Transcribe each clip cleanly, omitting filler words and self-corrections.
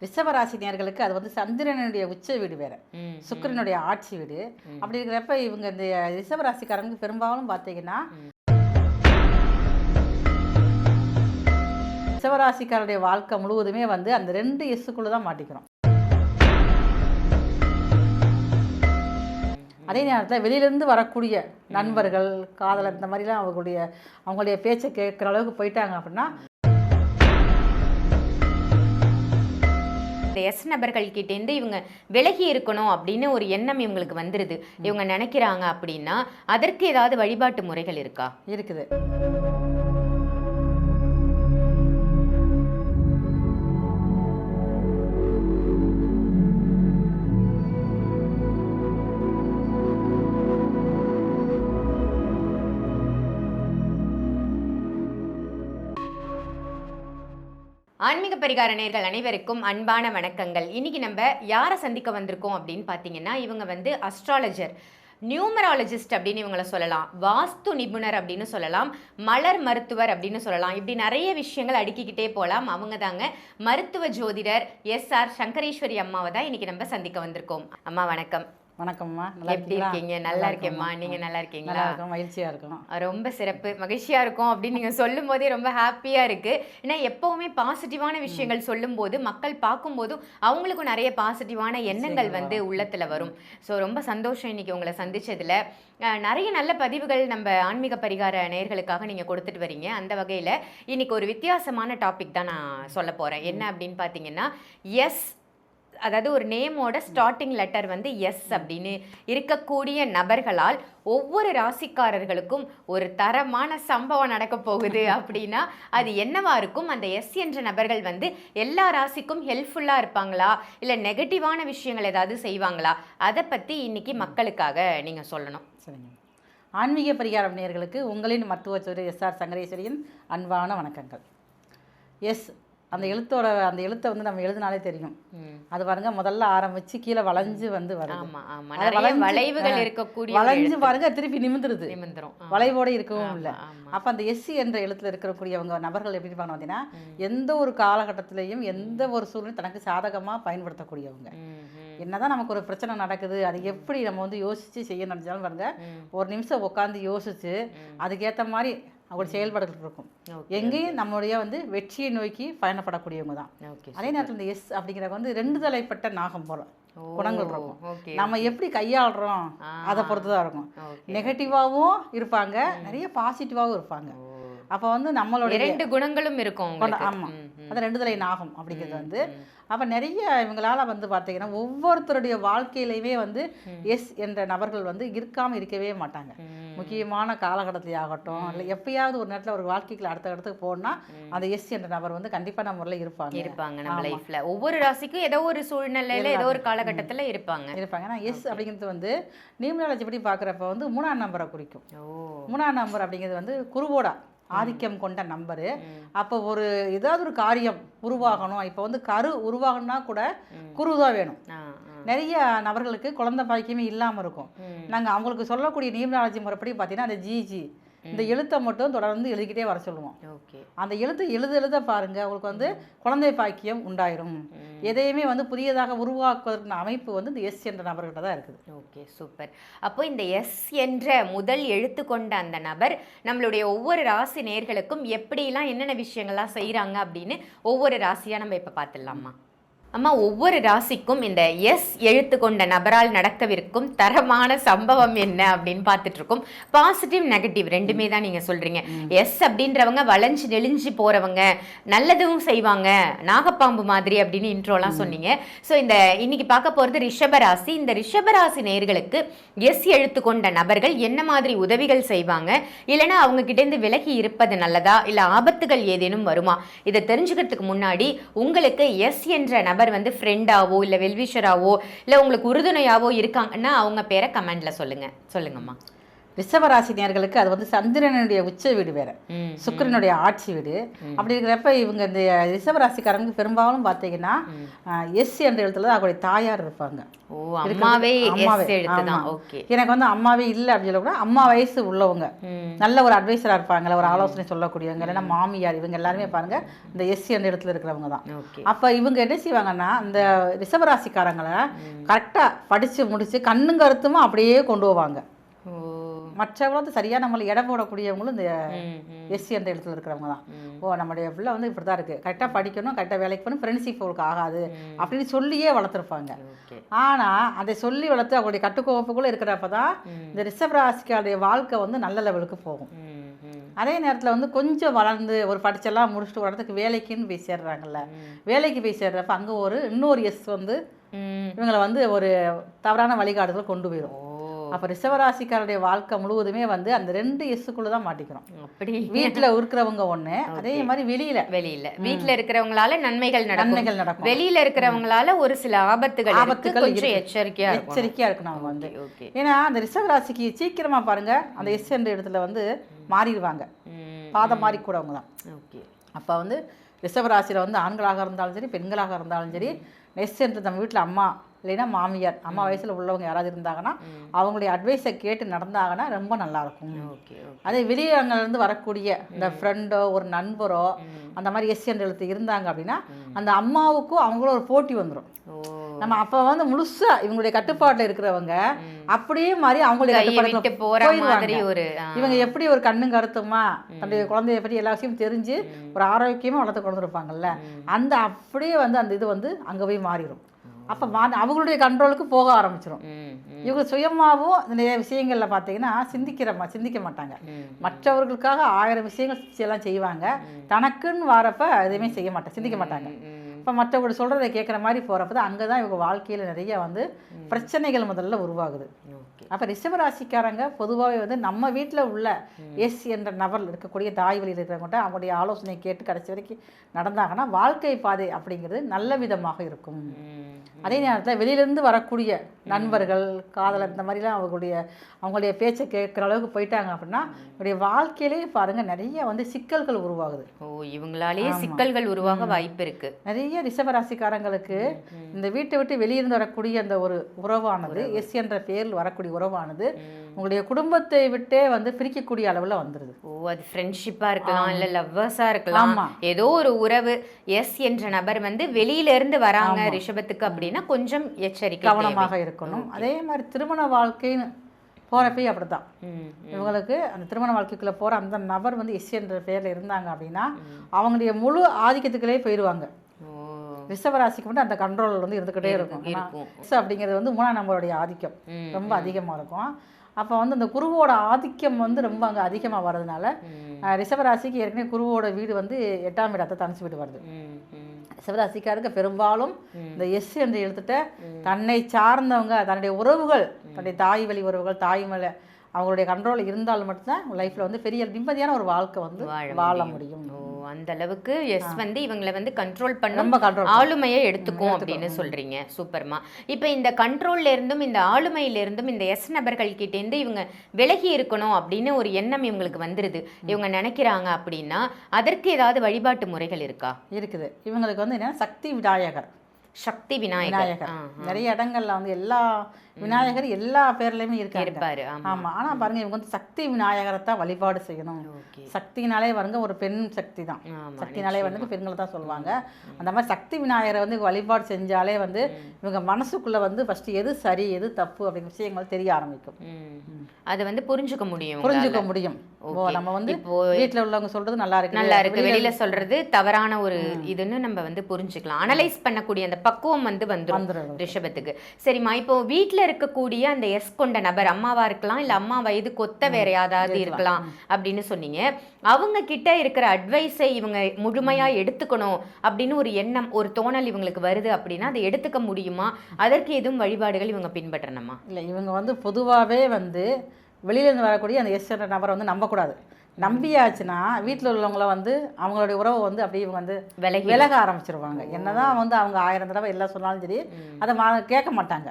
ரிஷபராசி நேர்களுக்கு அது வந்து சந்திரனுடைய உச்ச வீடு வேற, சுக்கிரனுடைய ஆட்சி வீடு. அப்படி இருக்கிறப்ப இவங்க இந்த ரிஷபராசிக்காரங்க பெரும்பாலும் பார்த்தீங்கன்னா ரிஷபராசிக்காரருடைய வாழ்க்கை முழுவதுமே வந்து அந்த 2 எஸ்ஸுக்குள்ள தான் மாட்டிக்கிறோம். அதே நேரத்தில் வெளியிலேருந்து வரக்கூடிய நண்பர்கள், காதலர், இந்த மாதிரிலாம் அவங்களுடைய பேச்சை கேட்குற அளவுக்கு போயிட்டாங்க அப்படின்னா இந்த எஸ் நபர்கள்கிட்டேருந்து இவங்க விலகி இருக்கணும் அப்படின்னு ஒரு எண்ணம் இவங்களுக்கு வந்துடுது, இவங்க நினைக்கிறாங்க அப்படின்னா அதற்கு ஏதாவது வழிபாட்டு முறைகள் இருக்கா? இருக்குது. ஆன்மீக பரிகார நேயர்கள் அனைவருக்கும் அன்பான வணக்கங்கள். இன்னைக்கு நம்ம யாரை சந்திக்க வந்திருக்கோம் அப்படின்னு பார்த்தீங்கன்னா, இவங்க வந்து அஸ்ட்ராலஜர், நியூமராலஜிஸ்ட் அப்படின்னு இவங்கள சொல்லலாம், வாஸ்து நிபுணர் அப்படின்னு சொல்லலாம், மலர் மருத்துவர் அப்படின்னு சொல்லலாம். இப்படி நிறைய விஷயங்கள் அடுக்கிக்கிட்டே போகலாம். அவங்க தாங்க மருத்துவ ஜோதிடர் SR சங்கரேஸ்வரி அம்மாவை தான் இன்னைக்கு நம்ம சந்திக்க வந்திருக்கோம். அம்மா வணக்கம். வணக்கம்மா, எப்படி இருக்கீங்க? நல்லா இருக்கேம்மா, நீங்க நல்லா இருக்கீங்களா? மகிழ்ச்சியா இருக்கும். ரொம்ப சிறப்பு, மகிழ்ச்சியா இருக்கும் அப்படின்னு நீங்க சொல்லும் போதே ரொம்ப ஹாப்பியா இருக்கு. ஏன்னா எப்பவுமே பாசிட்டிவான விஷயங்கள் சொல்லும் போது மக்கள் பார்க்கும்போதும் அவங்களுக்கும் நிறைய பாசிட்டிவான எண்ணங்கள் வந்து உள்ளத்துல வரும். ஸோ ரொம்ப சந்தோஷம் இன்னைக்கு உங்களை சந்திச்சதுல. நிறைய நல்ல பதிவுகள் நம்ம ஆன்மீக பரிகார நேயர்களுக்காக நீங்க கொடுத்துட்டு வரீங்க. அந்த வகையில இன்னைக்கு ஒரு வித்தியாசமான டாபிக் தான் நான் சொல்ல போறேன். என்ன அப்படின்னு பார்த்தீங்கன்னா, எஸ், அதாவது ஒரு நேமோட ஸ்டார்டிங் லெட்டர் வந்து எஸ் அப்படின்னு இருக்கக்கூடிய நபர்களால் ஒவ்வொரு ராசிக்காரர்களுக்கும் ஒரு தரமான சம்பவம் நடக்க போகுது அப்படின்னா அது என்னவா இருக்கும்? அந்த எஸ் என்ற நபர்கள் வந்து எல்லா ராசிக்கும் ஹெல்ப்ஃபுல்லாக இருப்பாங்களா, இல்லை நெகட்டிவான விஷயங்கள் ஏதாவது செய்வாங்களா? அதை பற்றி இன்னைக்கு மக்களுக்காக நீங்கள் சொல்லணும். சரிங்க. ஆன்மீக பரிகாரம் நேயர்களுக்கு உங்களின் மருத்துவ ஜோதிடர் SR சங்கரேஸ்வரியின் அன்பான வணக்கங்கள். எஸ், அந்த எழுத்தை வந்து நம்ம எழுதினாலே தெரியும். அது பாருங்க, முதல்ல ஆரம்பிச்சு கீழே வளைஞ்சு வந்து வளைஞ்சு பாருங்க, திருப்பி நிமிந்துருது, வளைவோட இருக்கவும் இல்லை. அப்ப அந்த எஸ் என்ற எழுத்துல இருக்கக்கூடியவங்க நபர்கள் எப்படி இருப்பாங்க பார்த்தீங்கன்னா, எந்த ஒரு காலகட்டத்திலையும் எந்த ஒரு சூழ்நிலை தனக்கு சாதகமா பயன்படுத்தக்கூடியவங்க. என்னதான் நமக்கு ஒரு பிரச்சனை நடக்குது, அது எப்படி நம்ம வந்து யோசிச்சு செய்ய நினைச்சாலும் பாருங்க, ஒரு நிமிஷம் உட்காந்து யோசிச்சு அதுக்கேற்ற மாதிரி அவங்களோட செயல்பாடுகள் இருக்கும். எங்கேயும் நம்மளுடைய வந்து வெற்றியை நோக்கி பயணப்படக்கூடியவங்க தான். அதே நேரத்தில் இந்த எஸ் அப்படிங்கிறவங்க வந்து 2 தலைப்பட்ட நாகம் போல குணங்கள் இருக்கும். நம்ம எப்படி கையாளுறோம் அதை பொறுத்து தான் இருக்கும். நெகட்டிவாகவும் இருப்பாங்க, நிறைய பாசிட்டிவாகவும் இருப்பாங்க. அப்போ வந்து நம்மளோட 2 குணங்களும் இருக்கும். ஆமாம், அது 2 தலை நாகம் அப்படிங்கிறது வந்து அப்போ நிறைய இவங்களால் வந்து பார்த்தீங்கன்னா ஒவ்வொருத்தருடைய வாழ்க்கையிலையுமே வந்து எஸ் என்ற நபர்கள் வந்து இருக்காமல் இருக்கவே மாட்டாங்க. முக்கியமான காலகட்டத்திலே ஆகட்டும், இல்லை எப்பயாவது ஒரு நேரத்தில் ஒரு வாழ்க்கைக்கு அடுத்த இடத்துக்கு போனால் அந்த எஸ் என்ற நபர் வந்து கண்டிப்பான முறையில் இருப்பாங்க நம்ம லைஃப்ல. ஒவ்வொரு ராசிக்கும் ஏதோ ஒரு சூழ்நிலையில ஏதோ ஒரு காலகட்டத்தில் இருப்பாங்க. ஆனால் எஸ் அப்படிங்கிறது வந்து நியூமராலஜி படி பார்க்குறப்ப வந்து 3ஆம் நம்பரை குறிக்கும். 3ஆம் நம்பர் அப்படிங்கிறது வந்து குருவோட ஆதிக்கம் கொண்ட நம்பரு. அப்போ ஒரு ஏதாவது ஒரு காரியம் உருவாகணும், இப்போ வந்து கரு உருவாகணும்னா கூட குரு தான் வேணும். நிறைய நபர்களுக்கு குழந்தை பாக்கியமே இல்லாமல் இருக்கும். நாங்கள் அவங்களுக்கு சொல்லக்கூடிய நியூமராலஜி முறைப்படி பார்த்தீங்கன்னா அந்த ஜிஜி இந்த எழுத்தை மட்டும் தொடர்ந்து எழுதிக்கிட்டே வர சொல்லுவோம். அந்த எழுத்து எழுத பாருங்க, உங்களுக்கு வந்து குழந்தை பாக்கியம் உண்டாயிரும். எதையுமே வந்து புதியதாக உருவாக்குவதற்கான அமைப்பு வந்து இந்த எஸ் என்ற நபர்கிட்ட தான் இருக்குது. Okay, super. அப்போ இந்த எஸ் என்ற முதல் எழுத்து கொண்ட அந்த நபர் நம்மளுடைய ஒவ்வொரு ராசி நேயர்களுக்கும் எப்படிலாம் என்னென்ன விஷயங்கள்லாம் செய்கிறாங்க அப்படின்னு ஒவ்வொரு ராசியாக நம்ம இப்போ பார்த்துடலாமா? அம்மா, ஒவ்வொரு ராசிக்கும் இந்த எஸ் எழுத்து கொண்ட நபரால் நடக்கவிருக்கும் தரமான சம்பவம் என்ன அப்படின்னு பார்த்துட்டு இருக்கோம். பாசிட்டிவ் நெகட்டிவ் ரெண்டுமே தான் நீங்கள் சொல்கிறீங்க. எஸ் அப்படின்றவங்க வளைஞ்சு நெளிஞ்சு போகிறவங்க, நல்லதும் செய்வாங்க, நாகப்பாம்பு மாதிரி அப்படின்னு இன்ட்ரோலாம் சொன்னீங்க. ஸோ இந்த இன்னைக்கு பார்க்க போகிறது ரிஷபராசி. இந்த ரிஷபராசி நேயர்களுக்கு எஸ் எழுத்து கொண்ட நபர்கள் என்ன மாதிரி உதவிகள் செய்வாங்க, இல்லைன்னா அவங்க கிட்டேருந்து விலகி இருப்பது நல்லதா, இல்லை ஆபத்துகள் ஏதேனும் வருமா? இதை தெரிஞ்சுக்கிறதுக்கு முன்னாடி உங்களுக்கு எஸ் என்ற நபர் வந்து ஃப்ரெண்டாவோ இல்லை வெல்விஷராவோ இல்லை உங்களுக்கு உறுதுணையாவோ இருக்காங்கன்னா அவங்க பேரை கமெண்ட்ல சொல்லுங்கம்மா. ரிஷபராசி நேயர்களுக்கு அது வந்து சந்திரனுடைய உச்ச வீடு வேற, சுக்கிரனுடைய ஆட்சி வீடு. அப்படி இருக்கிறப்ப இவங்க இந்த ரிஷபராசிக்காரங்க பெரும்பாலும் பார்த்தீங்கன்னா எஸ் என்ற எழுத்துல தான் அவங்களுடைய தாயார் இருப்பாங்க. எனக்கு வந்து அம்மாவே இல்லை அப்படின்னு சொல்ல கூட அம்மா வயசு உள்ளவங்க, நல்ல ஒரு அட்வைசரா இருப்பாங்க, ஒரு ஆலோசனை சொல்லக்கூடியவங்க, இல்லைன்னா மாமியார், இவங்க எல்லாருமே பாருங்க இந்த எஸ் என்ற இடத்துல இருக்கிறவங்க தான். அப்ப இவங்க என்ன செய்வாங்கன்னா இந்த ரிஷபராசிக்காரங்களை கரெக்டா படிச்சு முடிச்சு கண்ணும் கருத்துமா அப்படியே கொண்டு போவாங்க. மற்றவங்களும் வந்து சரியாக நம்மளை இடம் போடக்கூடியவங்களும் இந்த எஸ்சி என்ற இடத்துல இருக்கிறவங்க தான். ஓ நம்மளுடைய பிள்ளை வந்து இப்படி தான் இருக்குது, கரெக்டாக படிக்கணும், கரெக்டாக வேலைக்கு போகணும், ஃப்ரெண்ட்ஷிப் அவங்களுக்கு ஆகாது அப்படின்னு சொல்லியே வளர்த்துருப்பாங்க. ஆனால் அதை சொல்லி வளர்த்து அவங்களுடைய கட்டுக்கோப்புக்குள்ளே இருக்கிறப்ப தான் இந்த ரிஷபராசிக்காருடைய வாழ்க்கை வந்து நல்ல லெவலுக்கு போகும். அதே நேரத்தில் வந்து கொஞ்சம் வளர்ந்து ஒரு படிச்செல்லாம் முடிச்சுட்டு ஒரு இடத்துக்கு வேலைக்குன்னு போய் சேர்றாங்கல்ல, வேலைக்கு போய் சேர்றப்ப அங்கே இன்னொரு எஸ் வந்து இவங்களை வந்து ஒரு தவறான வழிகாட்டுதலை கொண்டு போயிடும். அப்போ ரிஷபராசிக்காருடைய வாழ்க்கை முழுவதுமே வந்து அந்த 2 எஸ்ஸுக்குள்ள தான் மாட்டிக்கிறோம். அப்படி வீட்டில் இருக்கிறவங்க ஒன்று, அதே மாதிரி வெளியில வீட்டில் இருக்கிறவங்களால நன்மைகள் நடக்கும், வெளியில இருக்கிறவங்களால ஒரு சில ஆபத்துகள் எச்சரிக்கையா இருக்கணும் அவங்க வந்து. ஏன்னா அந்த ரிஷபராசிக்கு சீக்கிரமா பாருங்க அந்த எஸ் என்ற இடத்துல வந்து மாறிடுவாங்க, பாதம் மாறி கூடவங்க தான். அப்போ வந்து ரிஷபராசியில் வந்து ஆண்களாக இருந்தாலும் சரி பெண்களாக இருந்தாலும் சரி எஸ் என்று நம்ம வீட்டில் அம்மா இல்லைன்னா மாமியார், அம்மா வயசில் உள்ளவங்க யாராவது இருந்தாங்கன்னா அவங்களுடைய அட்வைஸை கேட்டு நடந்தாங்கன்னா ரொம்ப நல்லாயிருக்கும். அதே வெளியிடங்கள்லேருந்து வரக்கூடிய இந்த ஃப்ரெண்டோ ஒரு நண்பரோ அந்த மாதிரி எஸ் என்ற எழுத்து இருந்தாங்க அப்படின்னா அந்த அம்மாவுக்கும் அவங்களும் ஒரு போட்டி வந்துடும். நம்ம அப்போ வந்து முழுசா இவங்களுடைய கட்டுப்பாட்டில் இருக்கிறவங்க அப்படியே மாதிரி அவங்களுடைய கட்டுப்பாடு போயிடுவாங்க. இவங்க எப்படி ஒரு கண்ணும் கருத்துமா தன்னுடைய குழந்தைய பற்றி எல்லா விஷயமும் தெரிஞ்சு ஒரு ஆரோக்கியமாக வளர்த்து கொண்டு இருப்பாங்கல்ல, அந்த அப்படியே வந்து அந்த இது வந்து அங்கே போய் மாறிடும். அப்போ அவங்களுடைய கண்ட்ரோலுக்கு போக ஆரம்பிச்சிடும். இவங்க சுயமாகவும் நிறைய விஷயங்களில் பார்த்தீங்கன்னா சிந்திக்க மாட்டாங்க. மற்றவர்களுக்காக 1000 விஷயங்கள் எல்லாம் செய்வாங்க, தனக்குன்னு வரப்ப எதுவுமே செய்ய மாட்டாங்க, சிந்திக்க மாட்டாங்க. இப்போ மற்றவங்க சொல்கிறத கேட்குற மாதிரி போகிறப்ப தான் அங்கே தான் இவங்க வாழ்க்கையில் நிறைய வந்து பிரச்சனைகள் முதல்ல உருவாகுது. அப்போ ரிஷபராசிக்காரங்க பொதுவாகவே வந்து நம்ம வீட்டில் உள்ள எஸ் என்ற நபர் இருக்கக்கூடிய தாய் வழியில் இருக்கிறவங்கள்ட்ட அவங்களுடைய ஆலோசனை கேட்டு கடைசி வரைக்கும் நடந்தாங்கன்னா வாழ்க்கை பாதை அப்படிங்கிறது நல்ல விதமாக இருக்கும். அதே நேரத்தில் வெளியிலேருந்து வரக்கூடிய நண்பர்கள் காதலர் இந்த மாதிரிலாம் அவங்களுடைய பேச்சை கேட்குற அளவுக்கு போயிட்டாங்க அப்படின்னா இவருடைய வாழ்க்கையிலே பாருங்கள் நிறைய வந்து சிக்கல்கள் உருவாகுது. இவங்களாலேயே சிக்கல்கள் உருவாக வாய்ப்பு இருக்குது. நிறைய ரிஷபராசிக்காரங்களுக்கு இந்த வீட்டை விட்டு வெளியிருந்து வரக்கூடிய அந்த ஒரு உறவானது எஸ் என்ற பேரில் வரக்கூடிய உறவானது உங்களுடைய குடும்பத்தை விட்டே வந்து பிரிக்கக்கூடிய அளவில் வந்துடுது. அது ஃப்ரெண்ட்ஷிப்பாக இருக்கலாம், இல்லை லவ்வர்ஸாக இருக்கலாம், ஏதோ ஒரு உறவு எஸ் என்ற நபர் வந்து வெளியிலேருந்து வராங்க ரிஷபத்துக்கு அப்படின்னா கொஞ்சம் எச்சரிக்கை கவனமாக இருக்கணும். அதே மாதிரி திருமண வாழ்க்கைன்னு போகிறப்பே அப்படி தான் இவங்களுக்கு அந்த திருமண வாழ்க்கைக்குள்ளே போகிற அந்த நபர் வந்து எஸ் என்ற பேரில் இருந்தாங்க அப்படின்னா அவங்களுடைய முழு ஆதிக்கத்துக்குள்ளே போயிடுவாங்க. ரிஷபராசிக்கு மட்டும் அந்த கண்ட்ரோல் வந்து இருந்துக்கிட்டே இருக்கும். அப்படிங்கிறது வந்து 3ஆம் நம்பருடைய ஆதிக்கம் ரொம்ப அதிகமாக இருக்கும். அப்போ வந்து அந்த குருவோட ஆதிக்கம் வந்து ரொம்ப அங்கே அதிகமாக வர்றதுனால ரிஷபராசிக்கு ஏற்கனவே குருவோட வீடு வந்து 8ஆம் இடத்தை தனிச்சு விட்டு வருது. ரிஷபராசிக்காருக்கு பெரும்பாலும் இந்த எஸ் என்று எழுத்துட்ட தன்னை சார்ந்தவங்க தன்னுடைய உறவுகள் தன்னுடைய தாய் வழி உறவுகள் தாய் மேலே அவங்களுடைய கண்ட்ரோல் இருந்தால் மட்டும்தான் லைஃப்ல வந்து பெரிய நிம்மதியான ஒரு வாழ்க்கை வந்து வாழ முடியும். அந்த அளவுக்கு எஸ் வந்து இவங்களை வந்து கண்ட்ரோல் பண்ண ஆளுமையை எடுத்துக்கும் அப்படின்னு சொல்றீங்க. சூப்பர்மா. இப்போ இந்த கண்ட்ரோல்ல இருந்தும் இந்த ஆளுமையில இருந்தும் இந்த எஸ் நபர்கள் கிட்ட இருந்து இவங்க விலகி இருக்கணும் அப்படின்னு ஒரு எண்ணம் இவங்களுக்கு வந்துருது, இவங்க நினைக்கிறாங்க அப்படின்னா அதற்கு ஏதாவது வழிபாட்டு முறைகள் இருக்கா? இருக்குது. இவங்களுக்கு வந்து என்ன சக்தி விநாயகர் நிறைய இடங்கள்ல வந்து எல்லா விநாயகர் எல்லா பேர்லயுமே இருப்பாரு. ஆமா. ஆனா பாருங்க இவங்க வந்து சக்தி விநாயகரை தான் வழிபாடு செய்யணும். சக்தினாலே பாருங்க ஒரு பெண் சக்தி தான், சக்தினாலே வந்து பெண்களை தான் சொல்லுவாங்க. அந்த மாதிரி சக்தி விநாயகரை வந்து வழிபாடு செஞ்சாலே வந்து இவங்க மனசுக்குள்ள வந்து ஃபர்ஸ்ட் எது சரி எது தப்பு அப்படிங்கிற விஷயங்கள் தெரிய ஆரம்பிக்கும். அதை வந்து புரிஞ்சுக்க முடியும். நம்ம வந்து வீட்டுல உள்ளவங்க சொல்றது நல்லா இருக்கு, வெளியில சொல்றது தவறான ஒரு இதுன்னு நம்ம வந்து புரிஞ்சுக்கலாம். அனலைஸ் பண்ணக்கூடிய அந்த பக்குவம் வந்து வந்துரும் ரிஷபத்துக்கு. சரிம்மா, இப்போ வீட்டுல இருக்கக்கூடிய அந்த எஸ் கொண்ட நபர் அம்மாவா இருக்கலாம், இல்ல அம்மா வயது கொத்த வேற யாராவது இருக்கலாம் அப்படின்னு சொன்னீங்க. அவங்க கிட்ட இருக்கிற அட்வைஸை இவங்க முழுமையா எடுத்துக்கணும் அப்படின்னு ஒரு எண்ணம் ஒரு தோணல் இவங்களுக்கு வருது அப்படின்னா அதை எடுத்துக்க முடியுமா? அதற்கு எதுவும் வழிபாடுகள் இவங்க பின்பற்றணுமா? இல்லை, இவங்க வந்து பொதுவாகவே வந்து வெளியிலேருந்து வரக்கூடிய அந்த எஸ் என்ற நபரை வந்து நம்பக்கூடாது. நம்பியாச்சுன்னா வீட்டில் உள்ளவங்கள வந்து அவங்களுடைய உறவை வந்து அப்படியே இவங்க வந்து விலக ஆரம்பிச்சிருவாங்க. என்னதான் வந்து அவங்க 1000 தடவை எல்லாம் சொன்னாலும் சரி அதை கேட்க மாட்டாங்க.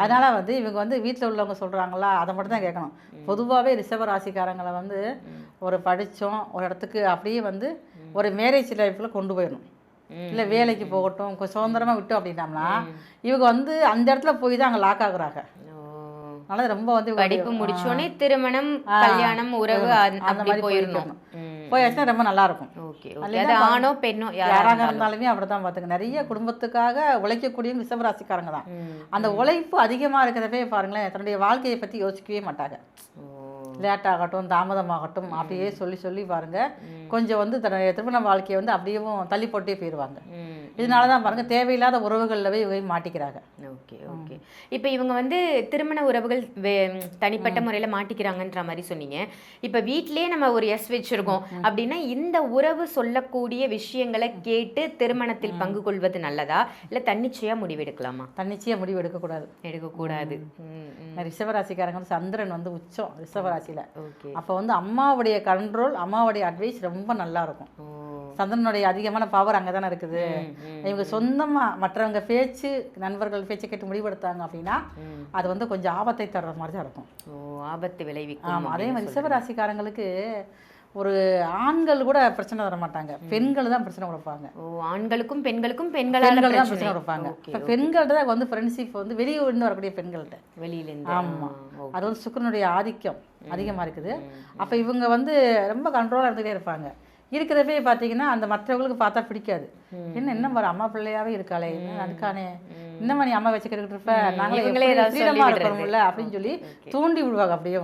அதனால வந்து இவங்க வந்து வீட்டில் உள்ளவங்க சொல்கிறாங்களா அதை மட்டும் தான் கேட்கணும். பொதுவாகவே ரிஷப ராசிக்காரங்களை வந்து ஒரு படித்தோம் ஒரு இடத்துக்கு அப்படியே வந்து ஒரு மேரேஜ் லைஃப்பில் கொண்டு போயிடணும். இல்லை வேலைக்கு போகட்டும் சுதந்திரமாக விட்டோம் அப்படின்னம்னா இவங்க வந்து அந்த இடத்துல போய் தான் அங்கே லாக் ஆகுறாங்க. அதனால ரொம்ப வந்து படிப்பு முடிச்சோடனே திருமணம் கல்யாணம் உறவு அந்த மாதிரி போயிடணும். போயாச்சுன்னா ரொம்ப நல்லா இருக்கும். ஆணோ பெண்ணோ யாராக இருந்தாலுமே அப்படிதான் பார்த்துங்க. நிறைய குடும்பத்துக்காக உழைக்கக்கூடிய ரிஷபராசிக்காரங்க தான். அந்த உழைப்பு அதிகமாக இருக்கிறதே பாருங்களேன், தன்னுடைய வாழ்க்கையை பற்றி யோசிக்கவே மாட்டாங்க. லேட் ஆகட்டும் தாமதமாகட்டும் அப்படியே சொல்லி சொல்லி பாருங்க கொஞ்சம் வந்து தன்னுடைய திருமண வாழ்க்கையை வந்து அப்படியேவும் தள்ளி போட்டே போயிடுவாங்க. இதனால தான் பாருங்க தேவையில்லாத உறவுகளில் போய் மாட்டிக்கிறாங்க. Okay okay. இப்போ இவங்க வந்து திருமண உறவுகள் தனிப்பட்ட முறையில் மாட்டிக்கிறாங்கன்ற மாதிரி சொன்னீங்க. இப்போ வீட்டிலேயே நம்ம ஒரு எஸ் வச்சிருக்கோம் அப்படின்னா இந்த உறவு சொல்லக்கூடிய விஷயங்களை கேட்டு திருமணத்தில் பங்கு கொள்வது நல்லதா இல்லை தன்னிச்சையாக முடிவெடுக்கலாமா? தன்னிச்சையாக முடிவு எடுக்கக்கூடாது. ரிஷபராசிக்காரங்க வந்து சந்திரன் வந்து உச்சம் ரிஷபராசியில். அப்போ வந்து அம்மாவுடைய கண்ட்ரோல் அம்மாவுடைய அட்வைஸ் ரொம்ப நல்லா இருக்கும். சந்திரனுடைய அதிகமான பவர் அங்கே தானே இருக்குது. இவங்க சொந்தமாக மற்றவங்க பேச்சு நண்பர்கள் பேச்சு கேட்டு முடிவெடுத்தாங்க அப்படின்னா அது வந்து கொஞ்சம் ஆபத்தை தர்ற மாதிரி தான் இருக்கும். ஆபத்து விளைவிக்கும். ஆமாம். அதே மாதிரி ரிஷபராசிக்காரங்களுக்கு ஒரு ஆண்கள் கூட பிரச்சனை தர மாட்டாங்க, பெண்கள் தான் பிரச்சனை கொடுப்பாங்க. ஆண்களுக்கும் பெண்களுக்கும் பெண்கள் தான் பிரச்சனை கொடுப்பாங்க. இப்போ பெண்கள்ட்ட தான் வந்து ஃப்ரெண்ட்ஷிப் வந்து வெளியூர்ந்து வரக்கூடிய பெண்கள்கிட்ட வெளியிலேருந்து. ஆமாம். அது வந்து சுக்கிரனுடைய ஆதிக்கம் அதிகமாக இருக்குது. அப்போ இவங்க வந்து ரொம்ப கண்ட்ரோலாக இருந்துகிட்டே இருப்பாங்க. இருக்கிறதே பார்த்தீங்கன்னா அந்த மற்றவங்களுக்கு பார்த்தா பிடிக்காது. என்ன பாரு அம்மா பிள்ளையாவே இருக்காளே அதுக்கானே இன்னமா நீ அம்மா வச்சுக்கிட்டு இருப்ப நாங்களே ஃப்ரீடமாக இருக்கணும்ல அப்படின்னு சொல்லி தூண்டி விடுவாங்க அப்படியே.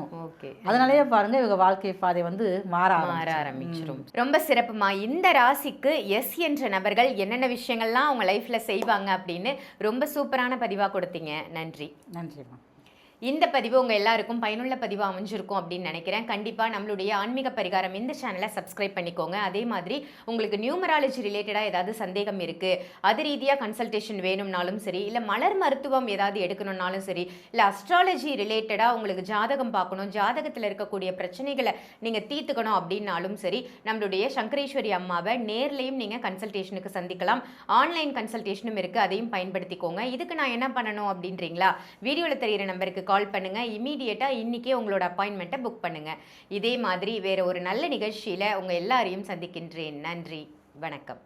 அதனாலேயே பாருங்க இவங்க வாழ்க்கை பாதை வந்து மாற ஆரம்பிச்சிடும். ரொம்ப சிறப்புமா. இந்த ராசிக்கு எஸ் என்ற நபர்கள் என்னென்ன விஷயங்கள்லாம் அவங்க லைஃப்ல செய்வாங்க அப்படின்னு ரொம்ப சூப்பரான பதிவாக கொடுத்தீங்க. நன்றி. நன்றிம்மா. இந்த பதிவு உங்கள் எல்லாருக்கும் பயனுள்ள பதிவாக அமைஞ்சிருக்கும் அப்படின்னு நினைக்கிறேன். கண்டிப்பாக நம்மளுடைய ஆன்மீக பரிகாரம் இந்த சேனலை சப்ஸ்கிரைப் பண்ணிக்கோங்க. அதே மாதிரி உங்களுக்கு நியூமராலஜி ரிலேட்டடாக ஏதாவது சந்தேகம் இருக்குது, அது ரீதியாக கன்சல்டேஷன் வேணும்னாலும் சரி, இல்லை மலர் மருத்துவம் ஏதாவது எடுக்கணும்னாலும் சரி, இல்லை அஸ்ட்ராலஜி ரிலேட்டடாக உங்களுக்கு ஜாதகம் பார்க்கணும், ஜாதகத்தில் இருக்கக்கூடிய பிரச்சனைகளை நீங்கள் தீர்த்துக்கணும் அப்படின்னாலும் சரி, நம்மளுடைய சங்கரேஸ்வரி அம்மாவை நேர்லையும் நீங்கள் கன்சல்டேஷனுக்கு சந்திக்கலாம். ஆன்லைன் கன்சல்டேஷனும் இருக்குது, அதையும் பயன்படுத்திக்கோங்க. இதுக்கு நான் என்ன பண்ணணும் அப்படின்றீங்களா? வீடியோவில் தெரிகிற நம்பருக்கு கால் பண்ணுங்க. இமீடியட்டா இன்னைக்கே உங்களோட அப்பாயின்மெண்ட்டை புக் பண்ணுங்க. இதே மாதிரி வேற ஒரு நல்ல நிகழ்ச்சியில உங்க எல்லாரையும் சந்திக்கின்றேன். நன்றி, வணக்கம்.